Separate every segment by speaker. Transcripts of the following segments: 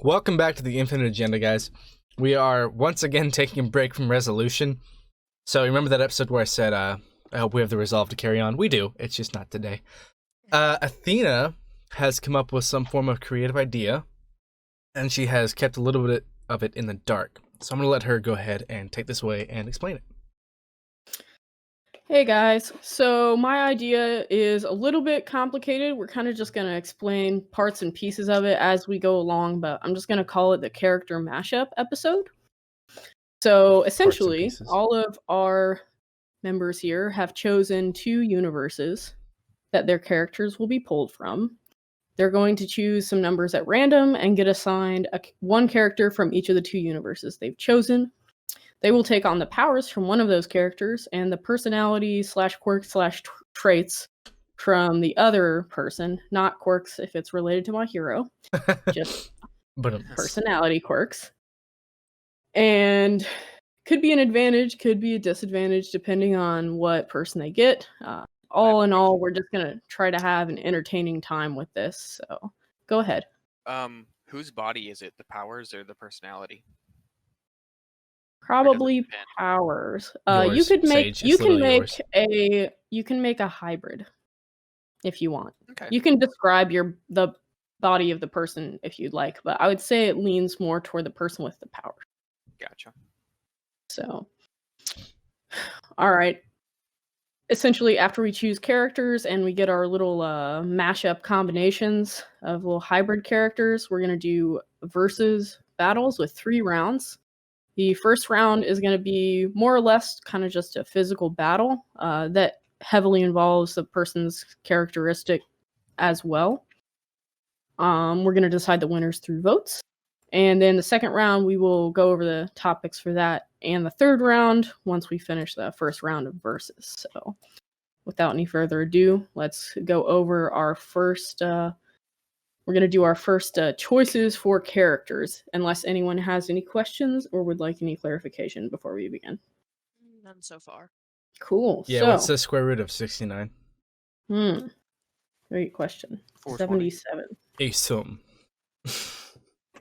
Speaker 1: Welcome back to the Infinite Agenda, guys. We are once again taking a break from resolution. So remember that episode where I said, I hope we have the resolve to carry on? We do. It's just not today. Athena has come up with some form of creative idea, and she has kept a little bit of it in the dark. So I'm going to let her go ahead and take this away and explain it.
Speaker 2: Hey guys, so my idea is a little bit complicated. We're kind of just going to explain parts and pieces of it as we go along, but I'm just going to call it the character mashup episode. So essentially, all of our members here have chosen 2 universes that their characters will be pulled from. They're going to choose some numbers at random and get assigned one character from each of the 2 universes they've chosen. They will take on the powers from one of those characters and the personality / quirks / traits from the other person, not quirks if it's related to my hero, just personality quirks. And could be an advantage, could be a disadvantage, depending on what person they get. All in all, we're just going to try to have an entertaining time with this. So go ahead.
Speaker 3: Whose body is it? The powers or the personality?
Speaker 2: Probably powers. You could make you can make a hybrid if you want.
Speaker 3: Okay.
Speaker 2: You can describe the body of the person if you'd like, but I would say it leans more toward the person with the power.
Speaker 3: Gotcha.
Speaker 2: So, all right. Essentially, after we choose characters and we get our little mashup combinations of little hybrid characters, we're gonna do versus battles with 3 rounds. The first round is going to be more or less kind of just a physical battle that heavily involves the person's characteristic as well. We're going to decide the winners through votes. And then the second round, we will go over the topics for that. And the third round, once we finish the first round of versus. So without any further ado, let's go over our first... We're going to do our first choices for characters, unless anyone has any questions or would like any clarification before we begin.
Speaker 4: None so far.
Speaker 2: Cool.
Speaker 1: Yeah, what's the square root of 69?
Speaker 2: Great question.
Speaker 3: 420.
Speaker 2: 77.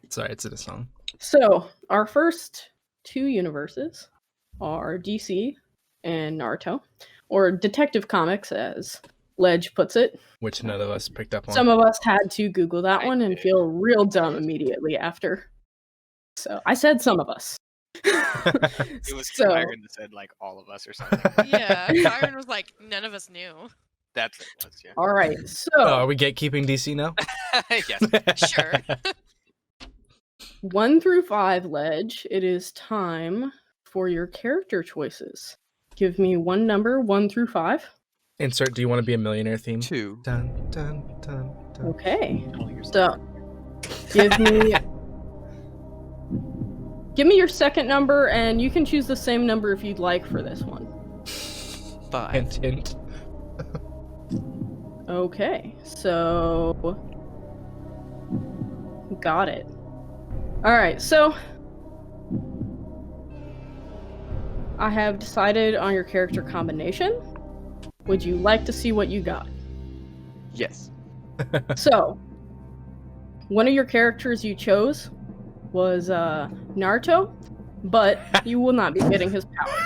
Speaker 1: Sorry, it's in a song.
Speaker 2: So, our first 2 universes are DC and Naruto, or Detective Comics, as Ledge puts it.
Speaker 1: Which none of us picked up on.
Speaker 2: Some of us had to Google that one and feel real dumb immediately after. So I said some of us.
Speaker 3: It was Kyron that said like all of us or something.
Speaker 4: Yeah, Kyron was like, none of us knew.
Speaker 3: That's it. Yeah.
Speaker 2: All right, so...
Speaker 1: are we gatekeeping DC now?
Speaker 3: Yes.
Speaker 4: Sure.
Speaker 2: 1 through 5, Ledge, it is time for your character choices. Give me one number, 1 through 5.
Speaker 1: Insert, do you want to be a millionaire theme?
Speaker 3: 2.
Speaker 1: Dun, dun, dun, dun.
Speaker 2: Okay. So, give me your second number, and you can choose the same number if you'd like for this one.
Speaker 3: 5.
Speaker 1: Hint, hint.
Speaker 2: Okay, so... Got it. Alright, so... I have decided on your character combination. Would you like to see what you got?
Speaker 3: Yes.
Speaker 2: So, one of your characters you chose was Naruto, but you will not be getting his powers.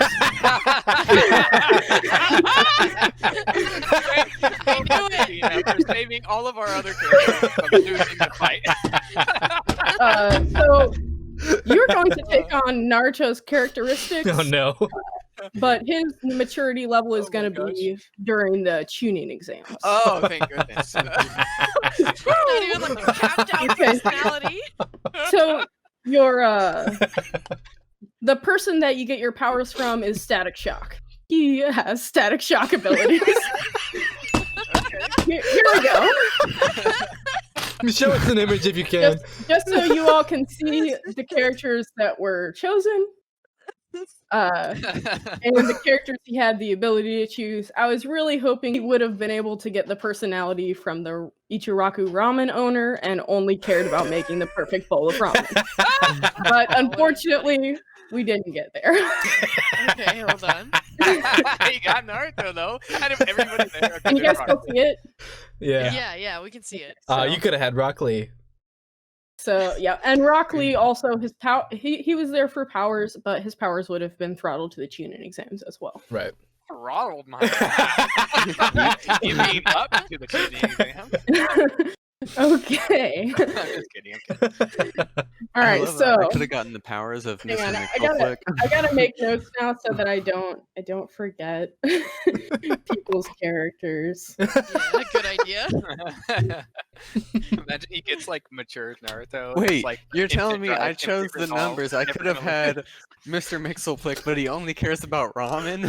Speaker 3: We're saving all of our other characters from losing the fight.
Speaker 2: So, you're going to take on Naruto's characteristics.
Speaker 1: Oh no.
Speaker 2: But his maturity level is going to be during the tuning exams.
Speaker 3: Oh, thank goodness.
Speaker 4: Not even like a capped out personality.
Speaker 2: So your the person that you get your powers from is Static Shock. He has Static Shock abilities. Here we go.
Speaker 1: Show us an image if you can.
Speaker 2: Just so you all can see the characters that were chosen. And the characters he had the ability to choose. I was really hoping he would have been able to get the personality from the Ichiraku ramen owner and only cared about making the perfect bowl of ramen. But unfortunately, we didn't get there.
Speaker 4: Okay, hold on.
Speaker 3: You got Naruto though. Out of everybody there.
Speaker 2: Can you guys still see it?
Speaker 1: Yeah.
Speaker 4: Yeah, we can see it.
Speaker 2: So.
Speaker 1: You could have had Rock Lee.
Speaker 2: So yeah, and Rockley also his he was there for powers, but his powers would have been throttled to the tuning exams as well.
Speaker 1: Right.
Speaker 3: Throttled my You mean up to the tuning exam?
Speaker 2: Okay.
Speaker 3: I'm just kidding.
Speaker 2: All right, so
Speaker 5: I could have gotten the powers of
Speaker 2: hang
Speaker 5: Mr.
Speaker 2: on,
Speaker 5: McCulloch.
Speaker 2: I gotta make notes now so that I don't forget people's characters.
Speaker 4: Yeah, good idea.
Speaker 3: Imagine he gets like mature Naruto.
Speaker 5: Wait,
Speaker 3: it's, like,
Speaker 5: you're telling me I
Speaker 3: instant
Speaker 5: chose the
Speaker 3: resolve,
Speaker 5: numbers. I could have
Speaker 3: different-
Speaker 5: had Mr. Mixelplick, but he only cares about ramen.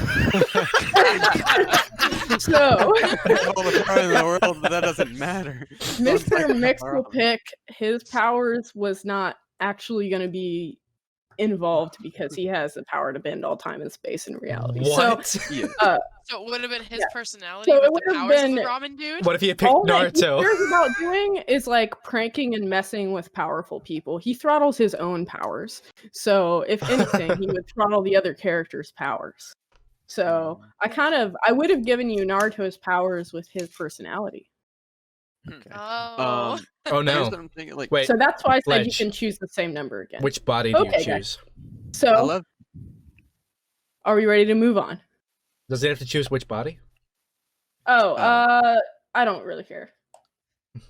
Speaker 2: So
Speaker 5: All the power in the world, but that doesn't matter.
Speaker 2: Mr. Mixelpick, his powers was not actually going to be involved because he has the power to bend all time and space in reality.
Speaker 1: What?
Speaker 2: So,
Speaker 5: Yeah.
Speaker 4: So it would have been his personality
Speaker 2: So it
Speaker 4: with the
Speaker 2: would have
Speaker 4: powers of
Speaker 2: been-
Speaker 4: the ramen dude.
Speaker 1: What if he had picked
Speaker 2: all that he
Speaker 1: Naruto?
Speaker 2: cares about doing is like pranking and messing with powerful people. He throttles his own powers. So if anything, he would throttle the other character's powers. So I would have given you Naruto's powers with his personality.
Speaker 4: Oh.
Speaker 1: Oh
Speaker 5: Here's
Speaker 1: no.
Speaker 5: what I'm thinking, like,
Speaker 1: Wait,
Speaker 2: So that's why I said you
Speaker 1: Ledge.
Speaker 2: can choose the same number again.
Speaker 1: which body do you
Speaker 2: Okay,
Speaker 1: choose?
Speaker 5: I
Speaker 2: So
Speaker 5: love
Speaker 2: are we ready to move on?
Speaker 1: Does he have to choose which body?
Speaker 2: Oh, I don't really care.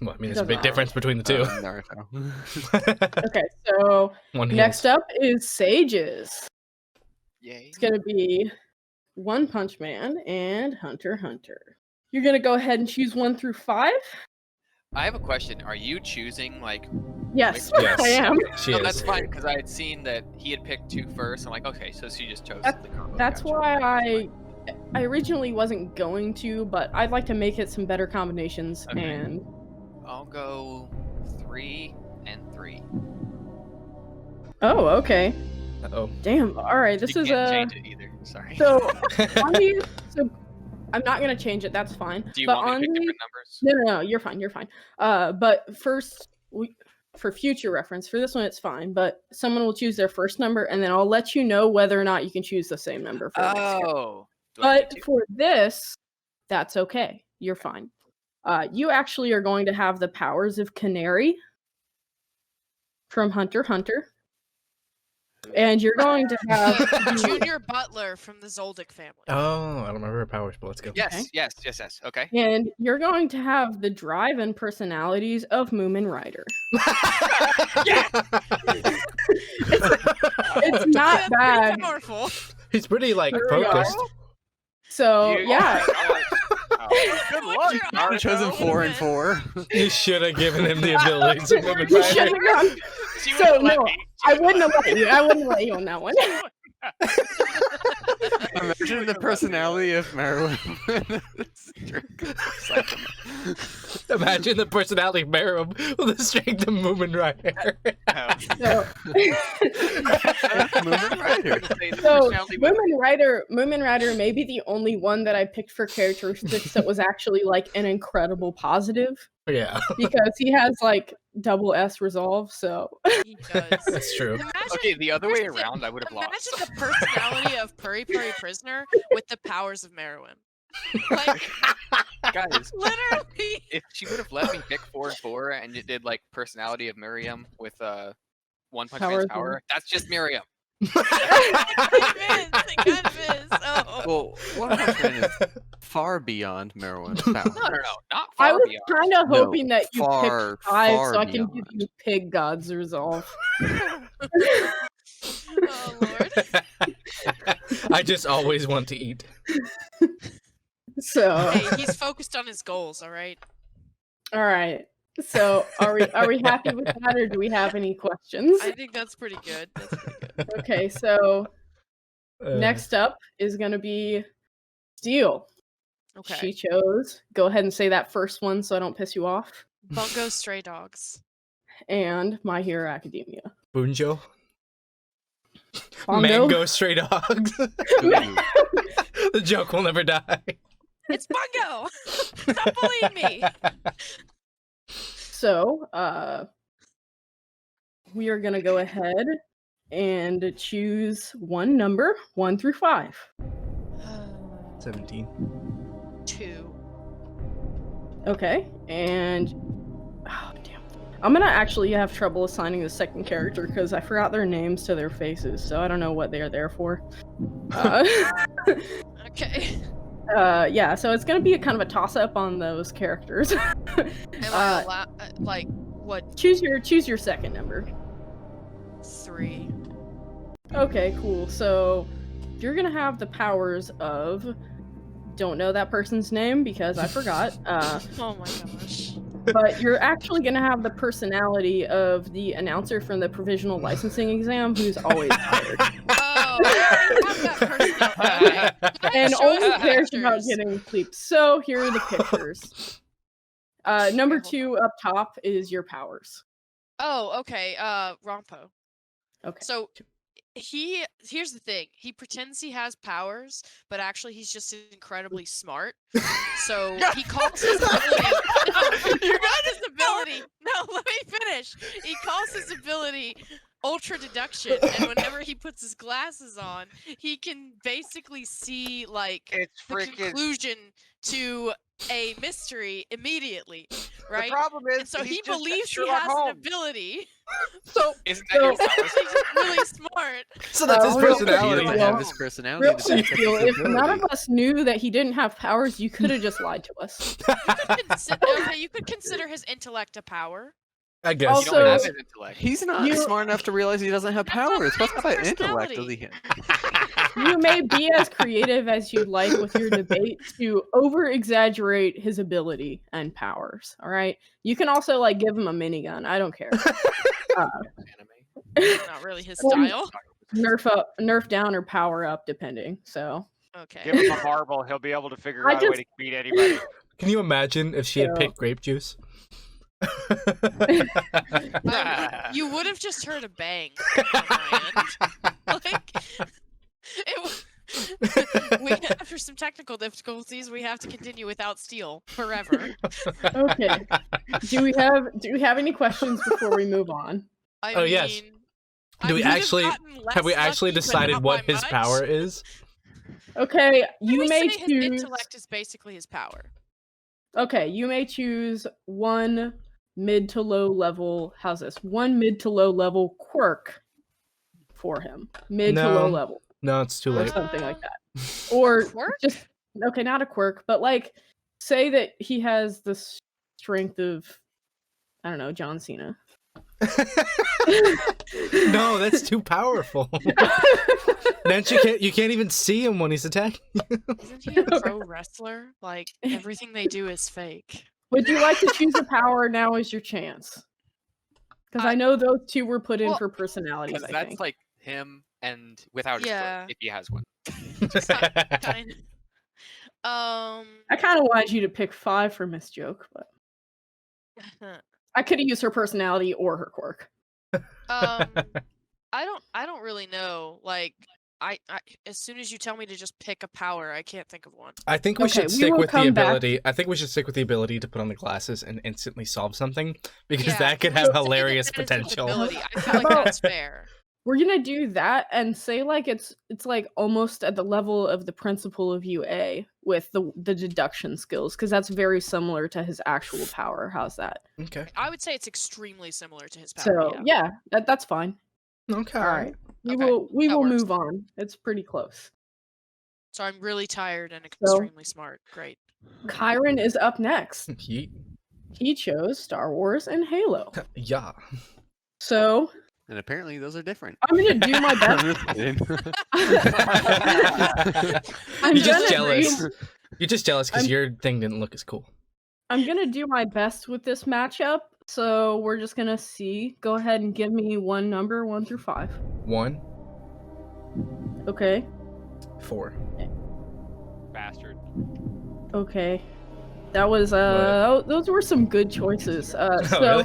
Speaker 1: Well, I mean, there's a
Speaker 2: Doesn't
Speaker 1: big
Speaker 2: matter.
Speaker 1: difference between the two.
Speaker 5: Naruto.
Speaker 2: Okay, so
Speaker 1: One heals.
Speaker 2: next up is Sages.
Speaker 3: Yay.
Speaker 2: It's gonna be One Punch Man and Hunter x Hunter. You're gonna go ahead and choose 1 through 5?
Speaker 3: I have a question. Are you choosing like?
Speaker 2: Yes,
Speaker 1: Yes.
Speaker 2: I am.
Speaker 1: She
Speaker 3: No,
Speaker 1: is.
Speaker 3: that's fine because I had seen that he had picked 2 first. I'm like, okay, so she just chose the combo.
Speaker 2: That's
Speaker 3: Gotcha.
Speaker 2: why I originally wasn't going to, but I'd like to make it some better combinations.
Speaker 3: Okay.
Speaker 2: And
Speaker 3: I'll go 3 and 3.
Speaker 2: oh, okay.
Speaker 1: Uh-oh.
Speaker 2: Damn. All right. This
Speaker 3: you
Speaker 2: is
Speaker 3: can't
Speaker 2: a
Speaker 3: change it either. Sorry.
Speaker 2: so. On these, so I'm not gonna change it. That's fine.
Speaker 3: Do you
Speaker 2: but
Speaker 3: want me
Speaker 2: on
Speaker 3: to pick
Speaker 2: these,
Speaker 3: different numbers?
Speaker 2: no, you're fine. You're fine. But first, for future reference, for this one, it's fine. But someone will choose their first number, and then I'll let you know whether or not you can choose the same number for the next guy.
Speaker 3: Oh. Do I need
Speaker 2: But
Speaker 3: to?
Speaker 2: for this, that's okay. You're fine. You actually are going to have the powers of Canary from Hunter x Hunter. And you're going to have the-
Speaker 4: Junior Butler from the Zoldyck family.
Speaker 1: Oh, I don't remember her powers, but let's go.
Speaker 3: Yes,
Speaker 2: Okay.
Speaker 3: yes. Okay.
Speaker 2: and you're going to have the drive and personalities of Moomin Rider. It's not
Speaker 4: That's
Speaker 2: bad.
Speaker 4: pretty powerful.
Speaker 1: He's pretty like
Speaker 2: Here we are.
Speaker 1: focused.
Speaker 2: So
Speaker 3: You-
Speaker 2: yeah,
Speaker 3: Good
Speaker 4: What's
Speaker 3: luck,
Speaker 4: your
Speaker 5: I would have chosen
Speaker 4: Naruto?
Speaker 5: 4 and 4.
Speaker 1: You should have given him the abilities of Women
Speaker 2: you should
Speaker 1: Rider.
Speaker 2: have gone.
Speaker 3: She
Speaker 2: So
Speaker 3: wouldn't let
Speaker 2: no,
Speaker 3: me.
Speaker 2: I wouldn't have let you. I wouldn't let you on that one.
Speaker 5: Imagine the personality of Marilyn.
Speaker 1: Imagine the personality of Merum with the strength of Moomin Rider.
Speaker 2: So,
Speaker 5: Moomin Rider.
Speaker 2: so Moomin Rider may be the only one that I picked for characteristics that was actually like an incredible positive
Speaker 1: Yeah,
Speaker 2: because he has like double S resolve. So
Speaker 4: He does.
Speaker 1: that's true.
Speaker 4: Imagine,
Speaker 3: Okay, the other way
Speaker 4: here's the-
Speaker 3: around, I would have
Speaker 4: Imagine
Speaker 3: lost.
Speaker 4: the personality of Puri Puri Prisoner with the powers of Meruem. Like,
Speaker 3: Guys,
Speaker 4: literally.
Speaker 3: if she would have let me pick 4 and 4, and it did like personality of Miriam with One Punch
Speaker 2: Powers
Speaker 3: Man's
Speaker 2: of-
Speaker 3: power, that's just Miriam.
Speaker 4: It kind of is. Oh.
Speaker 5: Well, One Punch Man is far beyond Merwin's power.
Speaker 3: No, not
Speaker 2: I
Speaker 3: far
Speaker 2: was
Speaker 3: beyond.
Speaker 2: kind of
Speaker 5: No,
Speaker 2: hoping that you
Speaker 5: far,
Speaker 2: picked 5
Speaker 5: far
Speaker 2: so I can give
Speaker 5: beyond.
Speaker 2: you Pig God's resolve.
Speaker 4: Oh, Lord.
Speaker 1: I just always want to eat.
Speaker 2: So
Speaker 4: Hey, he's focused on his goals, all right?
Speaker 2: all right. So are we happy with that, or do we have any questions?
Speaker 4: I think that's pretty good. That's pretty good.
Speaker 2: Okay, so
Speaker 1: Uh,
Speaker 2: next up is gonna be Steel.
Speaker 4: Okay.
Speaker 2: She chose. Go ahead and say that first one so I don't piss you off.
Speaker 4: Bungo Stray Dogs.
Speaker 2: And My Hero Academia.
Speaker 1: Bunjo.
Speaker 2: Bongo?
Speaker 1: Mango stray dogs.
Speaker 5: Ooh.
Speaker 1: The joke will never die.
Speaker 4: It's Bungo! Stop bullying me!
Speaker 2: So, we are gonna go ahead and choose one number, 1 through 5.
Speaker 1: 17.
Speaker 4: 2.
Speaker 2: Okay, and oh damn. I'm gonna actually have trouble assigning the second character because I forgot their names to their faces, so I don't know what they're there for.
Speaker 4: Okay.
Speaker 2: Yeah, so it's gonna be a kind of a toss-up on those characters.
Speaker 4: Am I like what?
Speaker 2: Choose your second number.
Speaker 4: 3.
Speaker 2: Okay, cool. So you're gonna have the powers of don't know that person's name because I forgot.
Speaker 4: Oh my gosh.
Speaker 2: But you're actually gonna have the personality of the announcer from the provisional licensing exam who's always tired.
Speaker 4: Oh, I already have that person. Okay.
Speaker 2: And
Speaker 4: Show us
Speaker 2: only
Speaker 4: the
Speaker 2: cares about
Speaker 4: pictures.
Speaker 2: getting sleep. So here are the pictures. Number
Speaker 4: Okay,
Speaker 2: 2 up top is your powers.
Speaker 4: Oh, okay. Rompo.
Speaker 2: Okay.
Speaker 4: So here's the thing. He pretends he has powers, but actually he's just incredibly smart. So he calls his ability. You got his ability. No, let me finish. He calls his ability ultra deduction, and whenever he puts his glasses on, he can basically see like
Speaker 6: It's
Speaker 4: the
Speaker 6: freaking.
Speaker 4: conclusion to a mystery immediately, right?
Speaker 6: The problem is,
Speaker 4: And so
Speaker 6: he's
Speaker 4: he
Speaker 6: just
Speaker 4: believes he
Speaker 6: Sherlock
Speaker 4: has
Speaker 6: Holmes.
Speaker 4: an ability.
Speaker 2: So
Speaker 3: Isn't that your
Speaker 2: So-
Speaker 3: powers?
Speaker 4: He's just really smart.
Speaker 1: So that's his
Speaker 2: real quick,
Speaker 5: He
Speaker 1: personality.
Speaker 5: doesn't
Speaker 2: Well,
Speaker 5: have his personality.
Speaker 2: real
Speaker 5: to
Speaker 2: quick,
Speaker 5: back up
Speaker 2: Phil,
Speaker 5: his
Speaker 2: if none
Speaker 5: ability.
Speaker 2: of us knew that he didn't have powers, you could have just lied to us.
Speaker 4: Okay, you could consider his intellect a power.
Speaker 1: I guess.
Speaker 3: You
Speaker 2: Also-
Speaker 3: don't have an intellect.
Speaker 5: He's not
Speaker 2: You-
Speaker 5: smart enough to realize he doesn't have
Speaker 4: That's not
Speaker 5: powers. What
Speaker 4: his
Speaker 5: kind of intellect does
Speaker 4: personality.
Speaker 5: he have?
Speaker 2: You may be as creative as you'd like with your debate to over-exaggerate his ability and powers. All right. You can also like give him a minigun. I don't care.
Speaker 3: Anime.
Speaker 4: Not really his
Speaker 2: Well,
Speaker 4: style.
Speaker 2: Nerf down, or power up, depending. So
Speaker 4: Okay.
Speaker 6: Give him a marble. He'll be able to figure
Speaker 2: I
Speaker 6: out a way
Speaker 2: just-
Speaker 6: to beat anybody.
Speaker 1: Can you imagine if she had
Speaker 2: So-
Speaker 1: picked grape juice?
Speaker 4: You would have just heard a bang on my end. Like, after some technical difficulties, we have to continue without steel forever.
Speaker 2: okay. Do we have any questions before we move on?
Speaker 4: I
Speaker 1: Oh,
Speaker 4: mean,
Speaker 1: yes.
Speaker 4: I
Speaker 1: Do we
Speaker 4: would have
Speaker 1: actually-
Speaker 4: gotten less
Speaker 1: Have we actually
Speaker 4: lucky, but
Speaker 1: decided
Speaker 4: not
Speaker 1: what
Speaker 4: by
Speaker 1: his
Speaker 4: much.
Speaker 1: power is?
Speaker 2: Okay,
Speaker 4: Can
Speaker 2: you
Speaker 4: we
Speaker 2: may
Speaker 4: say his
Speaker 2: choose.
Speaker 4: intellect is basically his power.
Speaker 2: Okay, you may choose one mid to low level. How's this? One mid to low level quirk for him. Mid to low
Speaker 1: No.
Speaker 2: level,
Speaker 1: No, it's too
Speaker 2: or
Speaker 1: late.
Speaker 2: something like that. Or
Speaker 4: Quirk?
Speaker 2: just okay, not a quirk, but like say that he has the strength of I don't know, John Cena.
Speaker 1: No, that's too powerful. Then you can't even see him when he's attacking.
Speaker 4: Isn't he a pro wrestler? Like, everything they do is fake.
Speaker 2: Would you like to choose a power? Now is your chance. Because I know those two were put in
Speaker 4: Well,
Speaker 2: for personalities.
Speaker 3: Because
Speaker 2: I
Speaker 3: that's
Speaker 2: think.
Speaker 3: like him and without his
Speaker 4: Yeah.
Speaker 3: foot, if he has one.
Speaker 4: Kind of.
Speaker 2: I kind of wanted you to pick 5 for Miss Joke, but I could have used her personality or her quirk.
Speaker 4: I don't really know. Like, I as soon as you tell me to just pick a power, I can't think of one.
Speaker 1: I think we
Speaker 2: Okay,
Speaker 1: should
Speaker 2: we
Speaker 1: stick
Speaker 2: will
Speaker 1: with the
Speaker 2: come back.
Speaker 1: ability. I think we should stick with the ability to put on the glasses and instantly solve something because
Speaker 4: Yeah,
Speaker 1: that could
Speaker 4: we
Speaker 1: have
Speaker 4: say that
Speaker 1: hilarious
Speaker 4: that is his
Speaker 1: potential.
Speaker 4: ability. I feel
Speaker 2: How
Speaker 4: like
Speaker 2: about-
Speaker 4: that's fair.
Speaker 2: We're gonna do that and say like it's like almost at the level of the principle of UA with the deduction skills because that's very similar to his actual power. How's that?
Speaker 1: Okay.
Speaker 4: I would say it's extremely similar to his power.
Speaker 2: So
Speaker 4: yeah.
Speaker 2: that's fine.
Speaker 1: Okay.
Speaker 2: All right, we
Speaker 4: Okay,
Speaker 2: will
Speaker 4: that works.
Speaker 2: move on. It's pretty close.
Speaker 4: So I'm really tired and
Speaker 2: So-
Speaker 4: extremely smart. Great.
Speaker 2: Kyron is up next.
Speaker 1: Yeet.
Speaker 2: He chose Star Wars and Halo.
Speaker 1: Yeah.
Speaker 2: So
Speaker 5: And apparently those are different.
Speaker 2: I'm gonna do my best.
Speaker 5: I'm just kidding.
Speaker 2: I'm
Speaker 1: You're just
Speaker 2: gonna
Speaker 1: jealous.
Speaker 2: do-
Speaker 1: You're just jealous because
Speaker 2: I'm-
Speaker 1: your thing didn't look as cool.
Speaker 2: I'm gonna do my best with this matchup. So we're just gonna see. Go ahead and give me one number, 1 through 5.
Speaker 1: 1,
Speaker 2: Okay.
Speaker 1: 4.
Speaker 6: Bastard.
Speaker 2: Okay. That was those were some good choices. So
Speaker 1: really?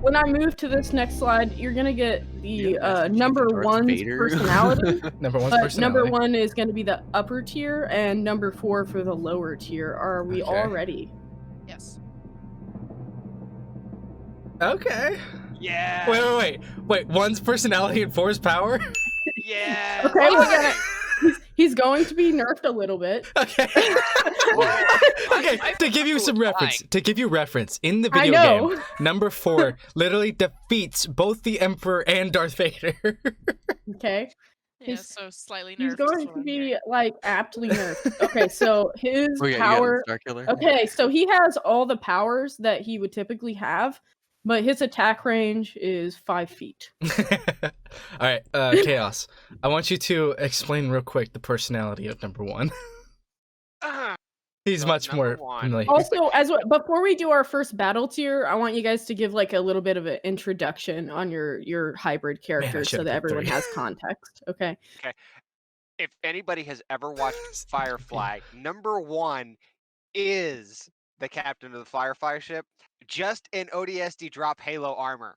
Speaker 2: when I move to this next slide, you're gonna get the
Speaker 5: You're gonna change
Speaker 2: number
Speaker 5: it towards
Speaker 2: 1's
Speaker 5: Vader.
Speaker 2: personality.
Speaker 1: Number 1's
Speaker 2: But
Speaker 1: personality.
Speaker 2: number 1 is gonna be the upper tier, and number 4 for the lower tier. Are we
Speaker 1: Okay.
Speaker 2: all ready?
Speaker 4: Yes.
Speaker 1: Okay.
Speaker 6: Yeah.
Speaker 1: Wait. 1's personality and 4's power?
Speaker 6: Yeah.
Speaker 2: Okay, we're
Speaker 6: why?
Speaker 2: gonna- He's going to be nerfed a little bit.
Speaker 1: Okay. Okay. To give you some reference, in the
Speaker 2: I
Speaker 1: video
Speaker 2: know.
Speaker 1: game, number 4 literally defeats both the Emperor and Darth Vader.
Speaker 2: Okay.
Speaker 4: Yeah,
Speaker 2: He's-
Speaker 4: so slightly nerfed.
Speaker 2: He's
Speaker 4: is
Speaker 2: going
Speaker 4: what
Speaker 2: to
Speaker 4: I'm
Speaker 2: be
Speaker 4: hearing.
Speaker 2: like aptly nerfed. Okay, so his
Speaker 5: Oh, yeah,
Speaker 2: power.
Speaker 5: Star Killer.
Speaker 2: Okay, so he has all the powers that he would typically have, but his attack range is 5 feet.
Speaker 1: All right, Chaos. I want you to explain real quick the personality of number 1. He's
Speaker 6: So,
Speaker 1: much
Speaker 6: number
Speaker 1: more
Speaker 6: one.
Speaker 1: familiar.
Speaker 2: Also, before we do our first battle tier, I want you guys to give like a little bit of an introduction on your hybrid characters so
Speaker 1: should've
Speaker 2: that
Speaker 1: picked
Speaker 2: everyone
Speaker 1: 3.
Speaker 2: has context. Okay.
Speaker 6: If anybody has ever watched Firefly, number 1 is the captain of the Firefly ship. Just in ODST drop Halo armor.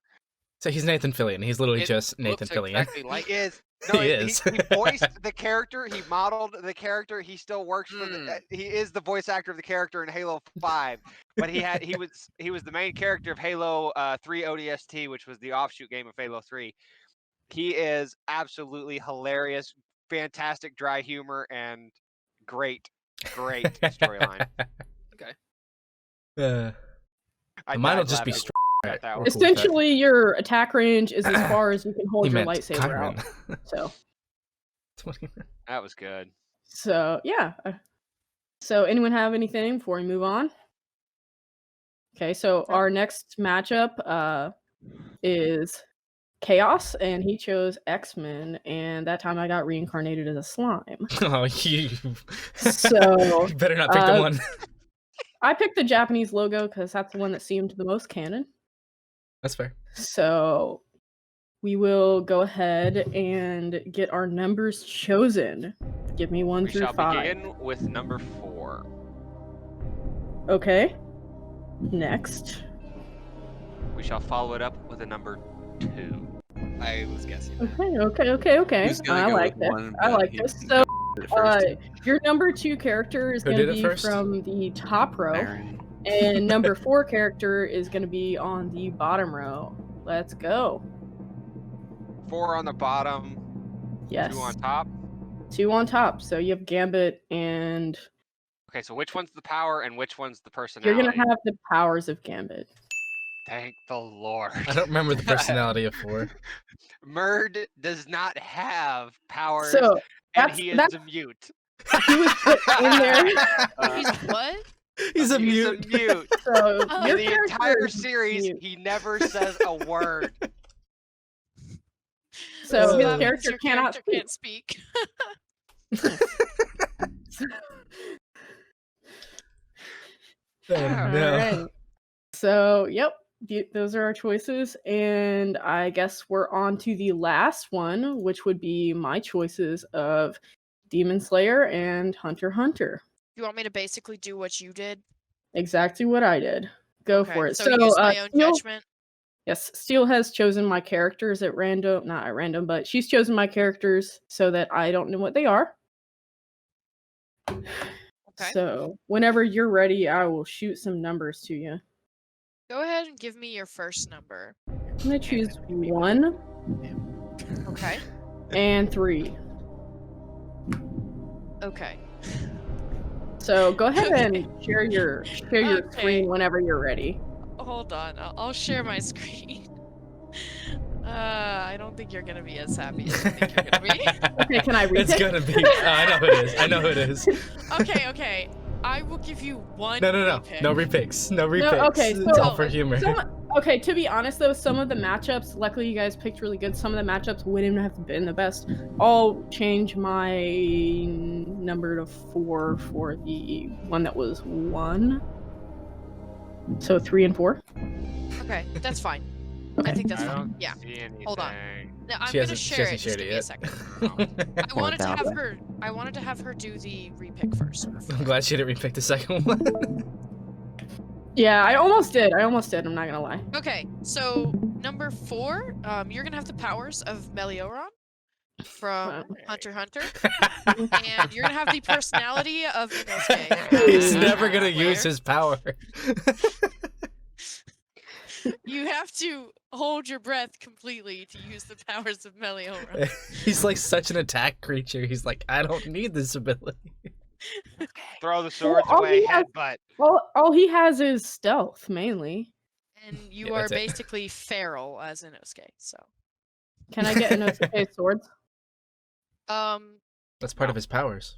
Speaker 1: So he's Nathan Fillion. He's literally
Speaker 3: It
Speaker 1: just Nathan
Speaker 3: looks
Speaker 1: Fillion.
Speaker 3: exactly like
Speaker 6: He is.
Speaker 1: He
Speaker 6: No,
Speaker 1: is.
Speaker 6: He voiced the character. He modeled the character. He still works for the. He is the voice actor of the character in Halo 5. But he was the main character of Halo 3 ODST, which was the offshoot game of Halo 3. He is absolutely hilarious, fantastic dry humor, and great storyline.
Speaker 1: Mine will just be straight.
Speaker 6: at that one.
Speaker 1: Cool with that.
Speaker 2: Essentially, your attack range is as far as you can hold
Speaker 1: He
Speaker 2: your
Speaker 1: meant
Speaker 2: lightsaber
Speaker 1: Kyron.
Speaker 2: out. So,
Speaker 1: That's what he meant.
Speaker 6: That was good.
Speaker 2: yeah. So, anyone have anything before we move on? Okay, so our next matchup is Chaos, and he chose X-Men, and that time I got reincarnated as a slime.
Speaker 1: Oh, you.
Speaker 2: So,
Speaker 1: You better not pick the one.
Speaker 2: I picked the Japanese logo because that's the one that seemed the most canon.
Speaker 1: That's fair.
Speaker 2: So we will go ahead and get our numbers chosen. Give me 1
Speaker 6: We
Speaker 2: through
Speaker 6: shall
Speaker 2: 5.
Speaker 6: begin with number 4.
Speaker 2: Okay. Next.
Speaker 6: We shall follow it up with a number 2.
Speaker 3: I was guessing.
Speaker 2: Okay.
Speaker 5: Who's gonna
Speaker 2: I
Speaker 5: go
Speaker 2: like
Speaker 5: with
Speaker 2: this.
Speaker 5: one,
Speaker 2: I
Speaker 5: but
Speaker 2: like
Speaker 5: he
Speaker 2: this.
Speaker 5: can
Speaker 2: So,
Speaker 5: do it first?
Speaker 2: your number 2 character is
Speaker 1: Who
Speaker 2: going to
Speaker 1: did it
Speaker 2: be
Speaker 1: first?
Speaker 2: from the top row,
Speaker 5: Mary.
Speaker 2: and number 4 character is going to be on the bottom row. Let's go.
Speaker 6: 4 on the bottom,
Speaker 2: Yes.
Speaker 6: 2 on top.
Speaker 2: 2 on top. So you have Gambit, and
Speaker 6: Okay, so which one's the power and which one's the personality?
Speaker 2: you're going to have the powers of Gambit.
Speaker 6: Thank the Lord.
Speaker 1: I don't remember the personality of 4.
Speaker 6: Murd does not have powers,
Speaker 2: So
Speaker 6: and
Speaker 2: that's-
Speaker 6: he is
Speaker 2: that's-
Speaker 6: a mute.
Speaker 2: he was put in there.
Speaker 4: He's what?
Speaker 1: He's a
Speaker 6: He's
Speaker 1: mute.
Speaker 6: a mute.
Speaker 2: So
Speaker 4: Oh.
Speaker 2: your
Speaker 6: In the
Speaker 2: character
Speaker 6: entire
Speaker 2: is
Speaker 6: series,
Speaker 2: mute.
Speaker 6: he never says a word.
Speaker 2: So
Speaker 1: So
Speaker 2: his
Speaker 1: that
Speaker 4: means
Speaker 2: character
Speaker 4: your
Speaker 2: cannot
Speaker 4: character
Speaker 2: speak.
Speaker 4: can't speak.
Speaker 1: Oh, no.
Speaker 2: Alright. So yep, those are our choices, and I guess we're on to the last one, which would be my choices of Demon Slayer and Hunter x Hunter.
Speaker 4: You want me to basically do what you did?
Speaker 2: Exactly what I did. Go
Speaker 4: Okay,
Speaker 2: for it.
Speaker 4: So use my own
Speaker 2: Steel,
Speaker 4: judgment.
Speaker 2: yes, Steel has chosen my characters at random, not at random, but she's chosen my characters so that I don't know what they are.
Speaker 4: Okay.
Speaker 2: So whenever you're ready, I will shoot some numbers to you.
Speaker 4: Go ahead and give me your first number.
Speaker 2: I'm gonna choose 1
Speaker 4: Okay.
Speaker 2: and 3.
Speaker 4: Okay.
Speaker 2: So go ahead and share your
Speaker 4: Okay.
Speaker 2: screen whenever you're ready.
Speaker 4: Hold on. I'll share my screen. I don't think you're gonna be as happy as I think you're gonna be.
Speaker 2: Okay, can I read
Speaker 1: It's
Speaker 2: it?
Speaker 1: gonna be. I know who it is. I know who it is.
Speaker 4: Okay. I will give you one.
Speaker 1: No.
Speaker 4: repick.
Speaker 1: No repicks. No repicks.
Speaker 2: okay,
Speaker 1: It's
Speaker 2: so-
Speaker 1: all for humor.
Speaker 2: Okay, to be honest though, some of the matchups, luckily you guys picked really good. Some of the matchups wouldn't have been the best. I'll change my number to 4 for the one that was 1. So 3 and 4.
Speaker 4: Okay, that's fine.
Speaker 2: Okay.
Speaker 4: I think that's
Speaker 6: I
Speaker 4: fine.
Speaker 6: don't
Speaker 4: Yeah.
Speaker 6: see anything.
Speaker 4: Hold on. No, I'm
Speaker 1: She
Speaker 4: gonna
Speaker 1: hasn't
Speaker 4: share it.
Speaker 1: shared
Speaker 4: Just
Speaker 1: it
Speaker 4: give me a
Speaker 1: yet.
Speaker 4: second. I wanted to
Speaker 5: doubt
Speaker 4: have
Speaker 5: that.
Speaker 4: her. I wanted to have her do the repick first.
Speaker 1: I'm glad she didn't repick the second one.
Speaker 2: Yeah, I almost did. I'm not gonna lie.
Speaker 4: Okay, so number 4, you're gonna have the powers of Melioron from
Speaker 2: Wow.
Speaker 4: Hunter x Hunter, and you're gonna have the personality of Inosuke.
Speaker 1: He's
Speaker 2: Yeah.
Speaker 1: never gonna
Speaker 4: Where?
Speaker 1: use his power.
Speaker 4: You have to hold your breath completely to use the powers of Melioran.
Speaker 1: He's like such an attack creature. He's like, I don't need this ability.
Speaker 6: Throw the swords
Speaker 2: all
Speaker 6: away,
Speaker 2: he has-
Speaker 6: headbutt.
Speaker 2: All he has is stealth mainly.
Speaker 4: And you
Speaker 1: Yeah,
Speaker 4: are
Speaker 1: that's it.
Speaker 4: basically feral as Inosuke, so.
Speaker 2: Can I get Inosuke's swords?
Speaker 1: That's part of his powers.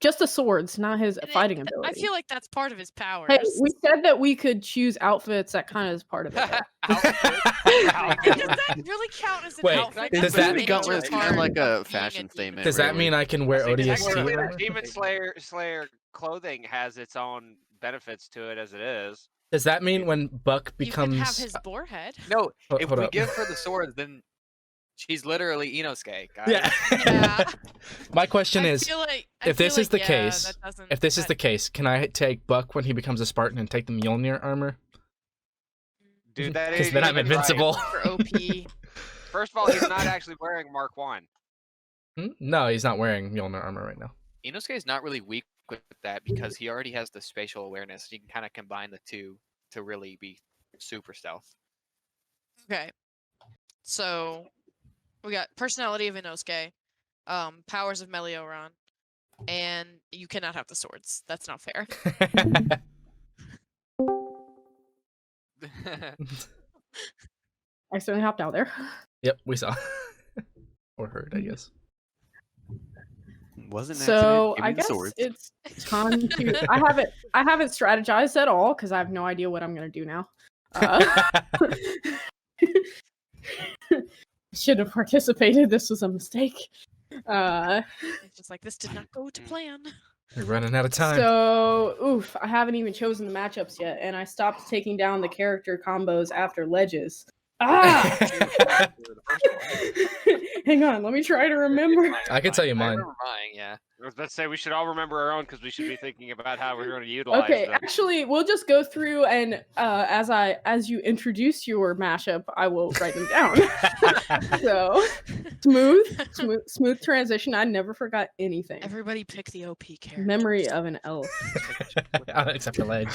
Speaker 2: Just the swords, not his fighting
Speaker 4: I
Speaker 2: ability.
Speaker 4: feel like that's part of his powers.
Speaker 2: Hey, we said that we could choose outfits. That kind of is part of it.
Speaker 4: Does that really count as an
Speaker 1: Wait,
Speaker 4: outfit?
Speaker 1: does
Speaker 4: That's
Speaker 1: that-
Speaker 4: a
Speaker 5: We got
Speaker 4: major
Speaker 5: it's kind of
Speaker 4: part
Speaker 5: like a
Speaker 4: being
Speaker 5: fashion
Speaker 4: demon.
Speaker 5: statement.
Speaker 1: Does that
Speaker 5: really.
Speaker 1: mean I can wear
Speaker 6: I think
Speaker 1: ODST?
Speaker 6: technically,
Speaker 1: armor?
Speaker 6: Demon Slayer clothing has its own benefits to it as it is.
Speaker 1: Does that mean when Buck
Speaker 4: You can have
Speaker 1: becomes?
Speaker 4: his boar head.
Speaker 3: No, if
Speaker 1: hold
Speaker 3: we
Speaker 1: up.
Speaker 3: give her the swords, then she's literally Inosuke, guys.
Speaker 1: Yeah.
Speaker 4: Yeah.
Speaker 1: My question
Speaker 4: I
Speaker 1: is,
Speaker 4: feel like,
Speaker 1: if this is the case,
Speaker 4: that doesn't-
Speaker 1: if this is
Speaker 4: that-
Speaker 1: the case, can I take Buck when he becomes a Spartan and take the Mjolnir armor?
Speaker 6: Dude, that
Speaker 1: Because
Speaker 6: is
Speaker 1: then I'm
Speaker 6: even right.
Speaker 1: invincible.
Speaker 4: for OP.
Speaker 6: First of all, he's not actually wearing Mark 1.
Speaker 1: No, he's not wearing Mjolnir armor right now.
Speaker 3: Inosuke is not really weak with that because he already has the spatial awareness. You can kind of combine the two to really be super stealth.
Speaker 4: Okay. So we got personality of Inosuke, powers of Melioran, and you cannot have the swords. That's not fair.
Speaker 2: I accidentally hopped out there.
Speaker 1: Yep, we saw. Or heard, I guess.
Speaker 5: Wasn't an
Speaker 2: So
Speaker 5: accident. Give
Speaker 2: I
Speaker 5: me the
Speaker 2: guess
Speaker 5: swords.
Speaker 2: it's time to. I haven't strategized at all because I have no idea what I'm gonna do now. Should have participated. This was a mistake.
Speaker 4: It's just like this did not go to plan.
Speaker 1: We're running out of time.
Speaker 2: So, oof, I haven't even chosen the matchups yet, and I stopped taking down the character combos after ledges. Ah! Hang on, let me try to remember.
Speaker 1: I can tell you
Speaker 3: I
Speaker 1: mine.
Speaker 3: remember mine, yeah.
Speaker 6: I was about to say we should all remember our own because we should be thinking about how we're going to utilize
Speaker 2: Okay,
Speaker 6: them.
Speaker 2: actually, we'll just go through and as you introduce your mashup, I will write them down. So, smooth transition. I never forgot anything.
Speaker 4: Everybody pick the OP character.
Speaker 2: Memory of an elf.
Speaker 1: Except the ledge.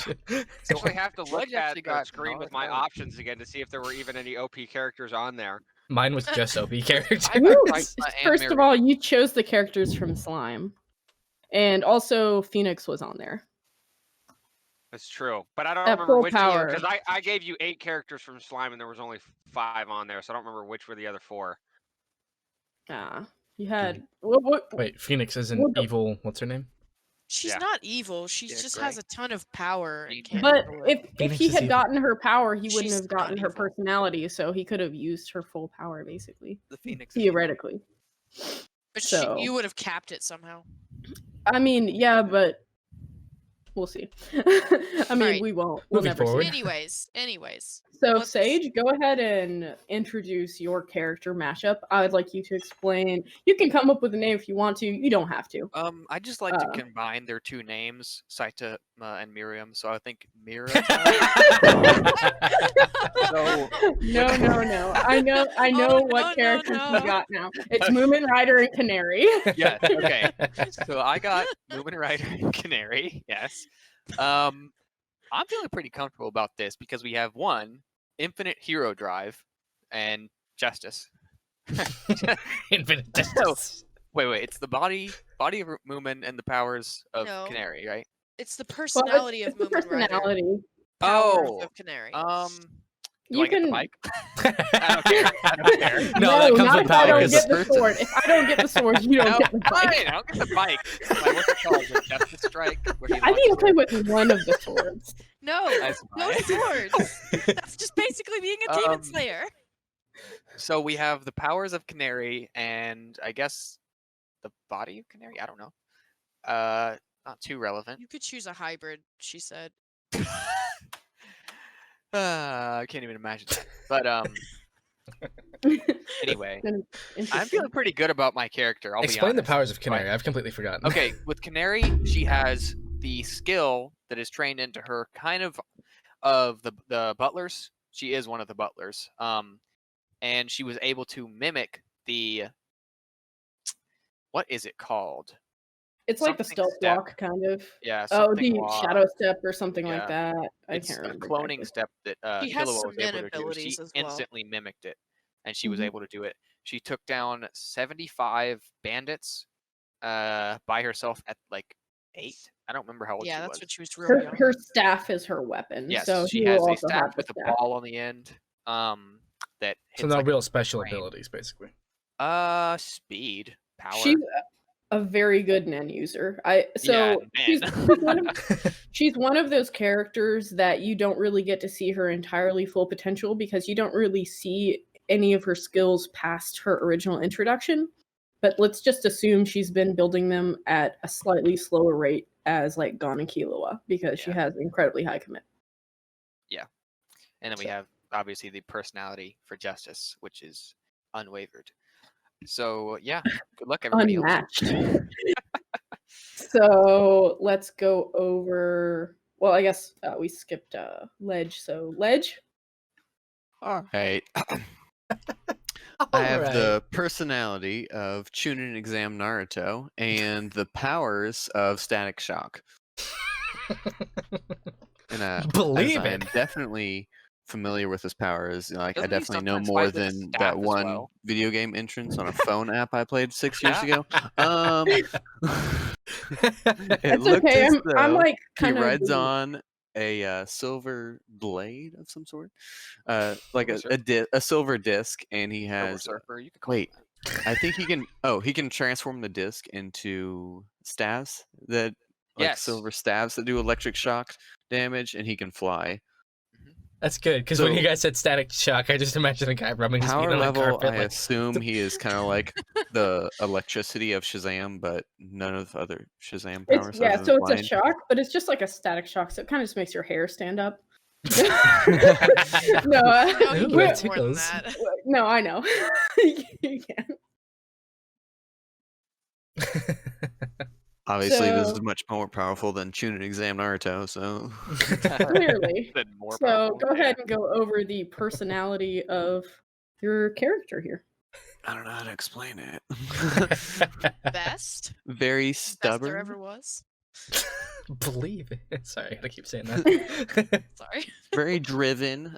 Speaker 6: So we have to look
Speaker 3: Ledge
Speaker 6: at
Speaker 3: actually
Speaker 6: the
Speaker 3: got
Speaker 6: screen with my
Speaker 3: knowledge.
Speaker 6: options again to see if there were even any OP characters on there.
Speaker 1: Mine was just OP characters.
Speaker 3: I
Speaker 2: Woo!
Speaker 3: like my
Speaker 2: First of
Speaker 3: Mary.
Speaker 2: all, you chose the characters from Slime, and also Phoenix was on there.
Speaker 6: That's true, but I don't
Speaker 2: At
Speaker 6: remember
Speaker 2: full
Speaker 6: which
Speaker 2: power.
Speaker 6: because I gave you 8 characters from Slime and there was only 5 on there, so I don't remember which were the other 4.
Speaker 2: You had what?
Speaker 1: Wait, Phoenix is an
Speaker 2: What the-
Speaker 1: evil. What's her name?
Speaker 4: She's
Speaker 6: Yeah.
Speaker 4: not evil. She
Speaker 3: Yeah,
Speaker 4: just
Speaker 3: Grey.
Speaker 4: has a ton of power. And
Speaker 3: But
Speaker 4: can't
Speaker 2: But
Speaker 4: control it.
Speaker 2: if
Speaker 1: Phoenix
Speaker 2: he
Speaker 1: is
Speaker 2: had
Speaker 1: evil.
Speaker 2: gotten her power, he wouldn't
Speaker 4: She's
Speaker 2: have gotten
Speaker 4: not
Speaker 2: her
Speaker 4: evil.
Speaker 2: personality, so he could have used her full power, basically.
Speaker 5: The Phoenix.
Speaker 2: Theoretically.
Speaker 4: But
Speaker 2: so-
Speaker 4: you would have capped it somehow.
Speaker 2: I mean, yeah, but we'll see. I mean,
Speaker 4: Right.
Speaker 2: we won't. We'll
Speaker 1: Moving
Speaker 2: never
Speaker 1: forward.
Speaker 2: see.
Speaker 4: Anyways.
Speaker 2: So,
Speaker 4: let's-
Speaker 2: Sage, go ahead and introduce your character mashup. I would like you to explain. You can come up with a name if you want to. You don't have to.
Speaker 3: I just like to
Speaker 2: Uh.
Speaker 3: combine their two names, Saita and Miriam. So I think Mira. So
Speaker 2: No. I know
Speaker 4: Oh,
Speaker 2: what
Speaker 4: no,
Speaker 2: characters
Speaker 4: no.
Speaker 2: you got now. It's Moomin Rider and Canary.
Speaker 3: yeah, okay. So I got Lumen Rider and Canary. Yes. I'm feeling pretty comfortable about this because we have one infinite hero drive and justice.
Speaker 1: Infinite distance.
Speaker 3: Wait. It's the body of Moomin and the powers of
Speaker 4: No.
Speaker 3: Canary, right?
Speaker 4: It's the
Speaker 2: Well,
Speaker 4: personality
Speaker 2: it's
Speaker 4: of
Speaker 2: the
Speaker 4: Moomin Rider.
Speaker 2: personality.
Speaker 4: Powers
Speaker 3: Oh,
Speaker 4: of Canary.
Speaker 3: Do
Speaker 2: You
Speaker 3: I get the
Speaker 2: can.
Speaker 3: mic? I don't care. I don't care.
Speaker 1: No, that comes
Speaker 2: not
Speaker 1: with
Speaker 2: if I don't
Speaker 1: powers.
Speaker 2: get the sword. If I don't get the sword, you don't
Speaker 3: No,
Speaker 2: get the
Speaker 3: fine.
Speaker 2: fight.
Speaker 3: I don't get the mic. Like, what's it called? The Justice Strike? Where he
Speaker 2: I'd be
Speaker 3: launches
Speaker 2: okay
Speaker 3: it?
Speaker 2: with one of the swords.
Speaker 4: No,
Speaker 3: That's
Speaker 4: no
Speaker 3: fine.
Speaker 4: swords. That's just basically being a demon slayer.
Speaker 3: So we have the powers of Canary and I guess the body of Canary. I don't know. Not too relevant.
Speaker 4: You could choose a hybrid, she said.
Speaker 3: I can't even imagine that. But anyway, I'm
Speaker 2: Interesting.
Speaker 3: feeling pretty good about my character. I'll
Speaker 1: Explain
Speaker 3: be
Speaker 1: the
Speaker 3: honest.
Speaker 1: powers of Canary. I've completely forgotten.
Speaker 3: Okay, with Canary, she has the skill that is trained into her, kind of the butlers. She is one of the butlers. And she was able to mimic the what is it called?
Speaker 2: It's like the
Speaker 3: something
Speaker 2: stealth
Speaker 3: step.
Speaker 2: walk, kind of.
Speaker 3: Yeah,
Speaker 2: Oh,
Speaker 3: something
Speaker 2: the
Speaker 3: walk.
Speaker 2: shadow step or something like
Speaker 3: Yeah.
Speaker 2: that. I
Speaker 3: It's
Speaker 2: can't
Speaker 3: a
Speaker 2: remember.
Speaker 3: cloning
Speaker 2: exactly.
Speaker 3: step that
Speaker 4: He has
Speaker 3: Killua
Speaker 4: some
Speaker 3: was
Speaker 4: min
Speaker 3: able to do. She
Speaker 4: abilities as well.
Speaker 3: instantly mimicked it, and she was
Speaker 2: Mhm.
Speaker 3: able to do it. She took down 75 bandits by herself at like 8. I don't remember how old
Speaker 4: Yeah,
Speaker 3: she
Speaker 4: that's
Speaker 3: was.
Speaker 4: when she was real young.
Speaker 2: Her staff is her weapon.
Speaker 3: Yes,
Speaker 2: so
Speaker 3: she
Speaker 2: he will
Speaker 3: has a
Speaker 2: also
Speaker 3: staff
Speaker 2: have the
Speaker 3: with a
Speaker 2: staff.
Speaker 3: ball on the end. That hits
Speaker 1: So no
Speaker 3: like
Speaker 1: real special
Speaker 3: brain.
Speaker 1: abilities, basically.
Speaker 3: Speed, power.
Speaker 2: She's a very good Nen user.
Speaker 3: Yeah,
Speaker 2: she's
Speaker 3: Nen.
Speaker 2: she's one of those characters that you don't really get to see her entirely full potential because you don't really see any of her skills past her original introduction. But let's just assume she's been building them at a slightly slower rate as like Gon and Killua because she
Speaker 3: Yeah.
Speaker 2: has incredibly high commit.
Speaker 3: And then we
Speaker 2: So-
Speaker 3: have obviously the personality for justice, which is unwavered. So yeah, good luck everybody else.
Speaker 2: Unmatched. So let's go over. Well, I guess we skipped Ledge. So Ledge.
Speaker 5: All right.
Speaker 1: All
Speaker 5: I have
Speaker 1: right.
Speaker 5: the personality of Chunin Exam Naruto and the powers of Static Shock. And
Speaker 1: Believe
Speaker 5: as I
Speaker 1: it.
Speaker 5: am definitely familiar with his powers. Like, I
Speaker 3: Doesn't he
Speaker 5: definitely know
Speaker 3: sometimes
Speaker 5: more
Speaker 3: fight with
Speaker 5: than
Speaker 3: staff
Speaker 5: that
Speaker 3: as
Speaker 5: one
Speaker 3: well?
Speaker 5: video game entrance on a phone app I played 6 years
Speaker 3: Yeah.
Speaker 5: ago. It
Speaker 2: It's
Speaker 5: looked
Speaker 2: okay.
Speaker 5: as
Speaker 2: I'm
Speaker 5: though
Speaker 2: like
Speaker 5: he
Speaker 2: kind of.
Speaker 5: rides on a silver blade of some sort, like
Speaker 3: Silver
Speaker 5: a silver disc, and he
Speaker 3: Silver
Speaker 5: has.
Speaker 3: Surfer, you could call
Speaker 5: Wait,
Speaker 3: him that.
Speaker 5: I think he can. Oh, he can transform the disc into staves that, like
Speaker 3: Yes.
Speaker 5: silver staves that do electric shock damage, and he can fly.
Speaker 1: That's good, because when you
Speaker 5: So-
Speaker 1: guys said Static Shock, I just imagined a guy rubbing his feet
Speaker 5: Power
Speaker 1: on a
Speaker 5: level,
Speaker 1: carpet.
Speaker 5: I
Speaker 1: like,
Speaker 5: assume he is kind of like the electricity of Shazam, but none of the other Shazam powers.
Speaker 2: It's, yeah,
Speaker 5: other than
Speaker 2: so it's a
Speaker 5: flying.
Speaker 2: shock, but it's just like a static shock, so it kind of just makes your hair stand up. no,
Speaker 4: No,
Speaker 1: Ooh,
Speaker 4: you
Speaker 1: that
Speaker 4: get more than
Speaker 1: tickles.
Speaker 4: that.
Speaker 2: no, I know. You can.
Speaker 5: Obviously, this is
Speaker 2: So-
Speaker 5: much more powerful than Chunin Exam Naruto, so.
Speaker 2: Clearly.
Speaker 3: Then more
Speaker 2: So
Speaker 3: powerful,
Speaker 2: go
Speaker 3: yeah.
Speaker 2: ahead and go over the personality of your character here.
Speaker 5: I don't know how to explain it.
Speaker 4: Best?
Speaker 5: Very
Speaker 4: Best there
Speaker 5: stubborn.
Speaker 4: ever was.
Speaker 1: Believe it. Sorry, I gotta keep saying that.
Speaker 4: Sorry.
Speaker 5: Very driven.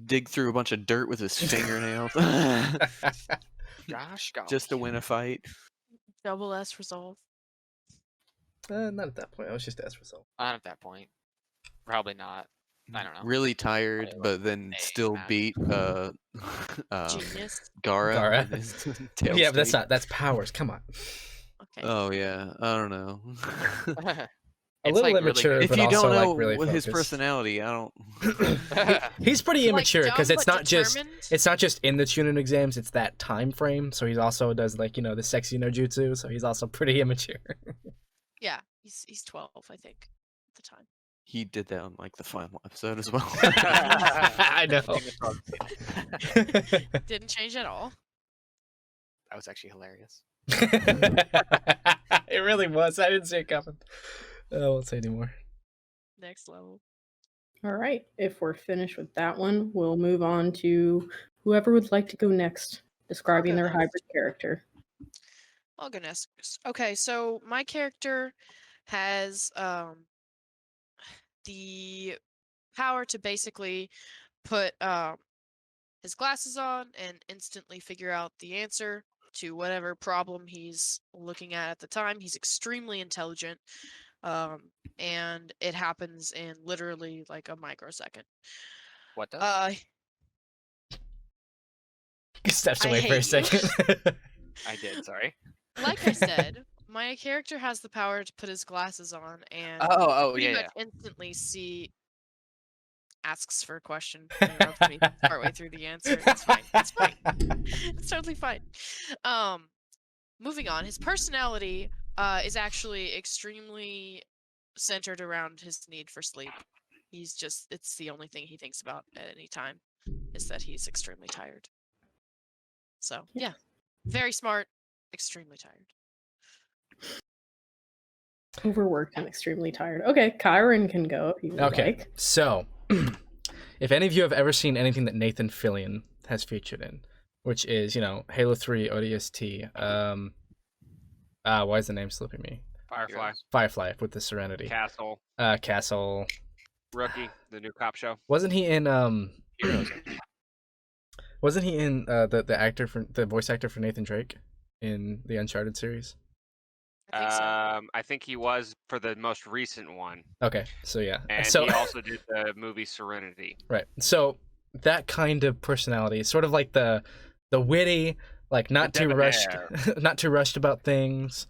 Speaker 5: Dig through a bunch of dirt with his fingernails
Speaker 3: Gosh,
Speaker 5: just to win a fight.
Speaker 4: Double S resolve.
Speaker 1: Not at that point. I was just as result.
Speaker 3: Not at that point. Probably not. I don't know.
Speaker 5: Really tired,
Speaker 3: Probably
Speaker 5: but then
Speaker 3: a
Speaker 5: still
Speaker 3: match.
Speaker 5: beat
Speaker 4: Genius.
Speaker 5: Gara.
Speaker 1: Gaara.
Speaker 5: in his tail
Speaker 1: Yeah, but that's
Speaker 5: state.
Speaker 1: not. That's powers. Come on.
Speaker 4: Okay.
Speaker 5: Oh yeah, I don't know.
Speaker 1: A
Speaker 3: It's,
Speaker 1: little
Speaker 3: like, really
Speaker 1: immature,
Speaker 3: good.
Speaker 5: If
Speaker 1: but
Speaker 5: you
Speaker 1: also
Speaker 5: don't know
Speaker 1: like really
Speaker 5: what his
Speaker 1: focused.
Speaker 5: personality, I don't.
Speaker 1: He's pretty
Speaker 4: Like,
Speaker 1: immature because
Speaker 4: dumb
Speaker 1: it's
Speaker 4: but
Speaker 1: not just
Speaker 4: determined?
Speaker 1: it's not just in the Chunin exams. It's that time frame. So he's also does like the sexy no jutsu. So he's also pretty immature.
Speaker 4: Yeah, he's 12, I think, at the time.
Speaker 5: He did that on like the final episode as well.
Speaker 1: I know.
Speaker 4: Didn't change at all.
Speaker 3: That was actually hilarious.
Speaker 1: It really was. I didn't see it coming. I won't say anymore.
Speaker 4: Next level.
Speaker 2: All right. If we're finished with that one, we'll move on to whoever would like to go next, describing
Speaker 4: go
Speaker 2: their
Speaker 4: next.
Speaker 2: hybrid character.
Speaker 4: Oh goodness. Okay, so my character has the power to basically put his glasses on and instantly figure out the answer to whatever problem he's looking at the time. He's extremely intelligent, and it happens in literally like a microsecond.
Speaker 3: What does?
Speaker 1: He steps
Speaker 4: I
Speaker 1: away for a
Speaker 4: hate you.
Speaker 1: second.
Speaker 3: I did. Sorry.
Speaker 4: Like I said, my character has the power to put his glasses on and
Speaker 3: Oh,
Speaker 4: pretty
Speaker 3: yeah,
Speaker 4: much
Speaker 3: yeah.
Speaker 4: instantly asks for a question, interrupts me partway through the answer. It's fine. It's fine. It's totally fine. Moving on. His personality is actually extremely centered around his need for sleep. It's the only thing he thinks about at any time is that he's extremely tired. So yeah, very smart, extremely tired.
Speaker 2: Overworked and extremely tired. Okay, Kyron can go if you would
Speaker 1: Okay,
Speaker 2: like.
Speaker 1: so if any of you have ever seen anything that Nathan Fillion has featured in, which is Halo 3 ODST, why is the name slipping me?
Speaker 6: Firefly,
Speaker 3: Heroes.
Speaker 1: Firefly with the Serenity.
Speaker 6: Castle,
Speaker 1: Castle.
Speaker 6: Rookie, the new cop show.
Speaker 1: Wasn't he in
Speaker 3: Heroes.
Speaker 1: Wasn't he in the voice actor for Nathan Drake in the Uncharted series?
Speaker 4: I think so.
Speaker 6: I think he was for the most recent one,
Speaker 1: Okay, so yeah.
Speaker 6: and
Speaker 1: So
Speaker 6: he also did the movie Serenity.
Speaker 1: right. So that kind of personality, sort of like the witty, like not
Speaker 6: The
Speaker 1: too rushed,
Speaker 6: debonair.
Speaker 1: not too rushed about things.